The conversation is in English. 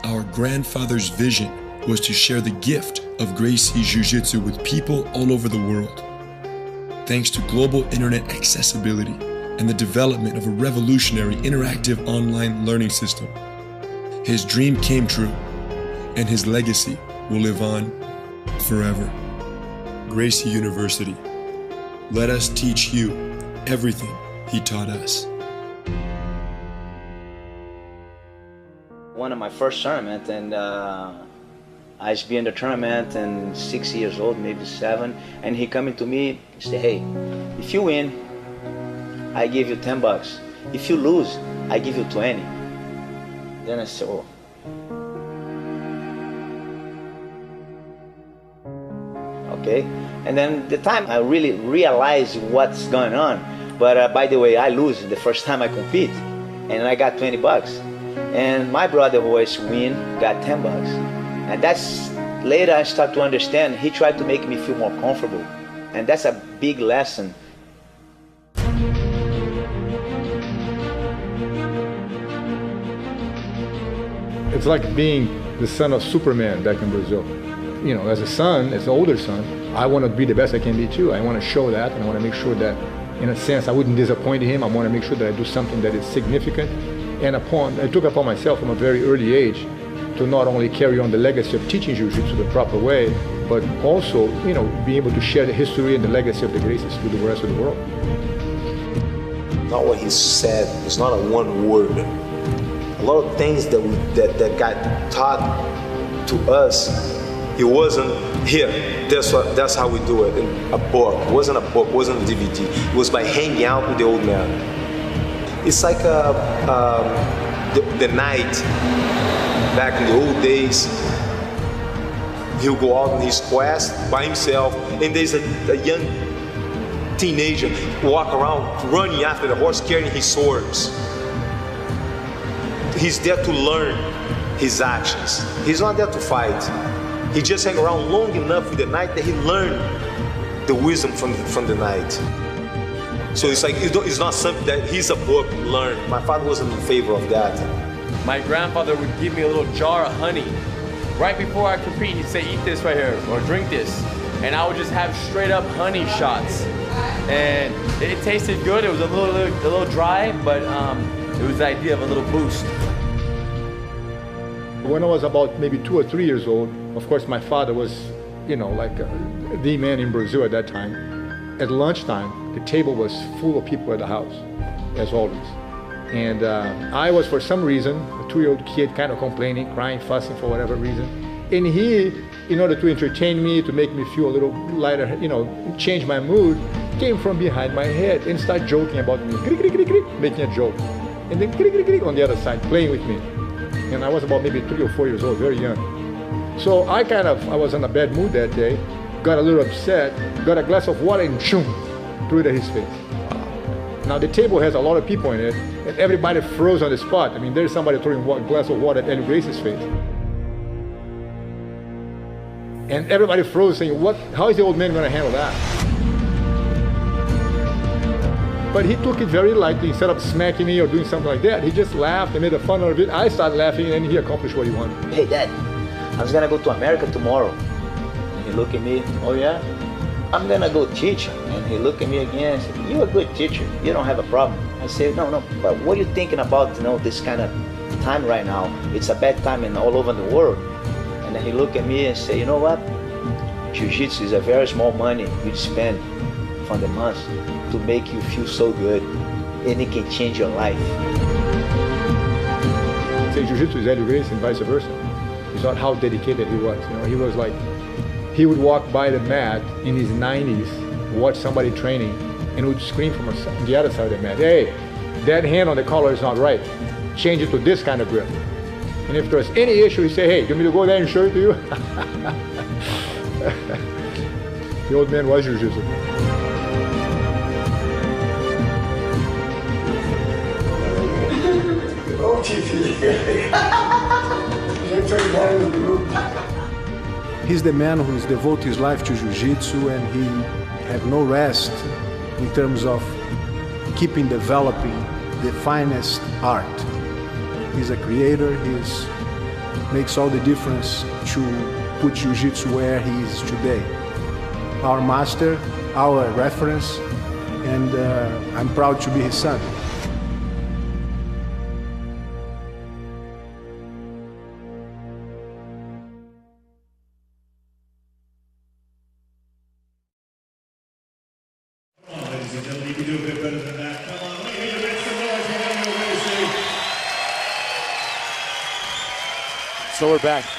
Our grandfather's vision was to share the gift of Gracie Jiu-Jitsu with people all over the world. Thanks to global internet accessibility and the development of a revolutionary interactive online learning system, his dream came true, and his legacy will live on forever. Gracie University. Let us teach you everything he taught us. One of my first tournament, and I used to be in the tournament and 6 years old, maybe 7, and he coming to me and say, hey, if you win, I give you 10 bucks. If you lose, I give you 20. Then I said, oh. Okay, and then the time I really realized what's going on, but by the way, I lose the first time I compete, and I got 20 bucks. And my brother who always win got 10 bucks. And that's, later I start to understand, he tried to make me feel more comfortable. And that's a big lesson. It's like being the son of Superman back in Brazil. You know, as a son, as an older son, I want to be the best I can be too. I want to show that, and I want to make sure that, in a sense, I wouldn't disappoint him. I want to make sure that I do something that is significant. And I took upon myself from a very early age to not only carry on the legacy of teaching Jiu-Jitsu the proper way, but also, you know, be able to share the history and the legacy of the Gracies to the rest of the world. Not what he said, it's not a one word. A lot of things that got taught to us, it wasn't here. That's how we do it. In a book. It wasn't a book, it wasn't a DVD. It was by hanging out with the old man. It's like the night, back in the old days, he'll go out on his quest by himself, and there's a young teenager walk around running after the horse carrying his swords. He's there to learn his actions. He's not there to fight. He just hang around long enough with the night that he learned the wisdom from the night. So it's like, it's not something that he's a book learned. My father wasn't in favor of that. My grandfather would give me a little jar of honey. Right before I compete, he'd say, eat this right here, or drink this. And I would just have straight up honey shots. And it tasted good. It was a little dry, but it was the idea of a little boost. When I was about maybe 2 or 3 years old, of course my father was, you know, like the man in Brazil at that time. At lunchtime, the table was full of people at the house, as always. And I was, for some reason, a 2-year-old kid kind of complaining, crying, fussing for whatever reason. And he, in order to entertain me, to make me feel a little lighter, you know, change my mood, came from behind my head and started joking about me, making a joke. And then on the other side, playing with me. And I was about maybe 3 or 4 years old, very young. So I was in a bad mood that day, got a little upset, got a glass of water and shoom, threw it at his face. Now the table has a lot of people in it, and everybody froze on the spot. I mean, there's somebody throwing a glass of water at Helio Gracie's face. And everybody froze saying, how is the old man going to handle that? But he took it very lightly. Instead of smacking me or doing something like that, he just laughed and made a fun out of it. I started laughing, and he accomplished what he wanted. Hey, Dad, I was going to go to America tomorrow. He looked at me, oh yeah? I'm gonna go teach. And he looked at me again and said, you're a good teacher, you don't have a problem. I said, no, but what are you thinking about, you know, this kind of time right now? It's a bad time all over the world. And then he looked at me and said, you know what? Jiu-Jitsu is a very small money you spend for the month to make you feel so good, and it can change your life. Say Jiu-Jitsu is Helio Gracie and vice versa. It's not how dedicated he was. You know, he was like, he would walk by the mat in his 90s, watch somebody training, and would scream from the other side of the mat, hey, that hand on the collar is not right. Change it to this kind of grip. And if there was any issue, he'd say, hey, you want me to go there and show it to you? The old man was Jiu-Jitsu. He's the man who's devoted his life to Jiu-Jitsu, and he had no rest in terms of keeping developing the finest art. He's a creator, he's makes all the difference to put Jiu-Jitsu where he is today. Our master, our reference, and I'm proud to be his son. Ladies and gentlemen, you can do a bit better than that. Come on, let me hear you make some noise for Helio, Gracie. So we're back.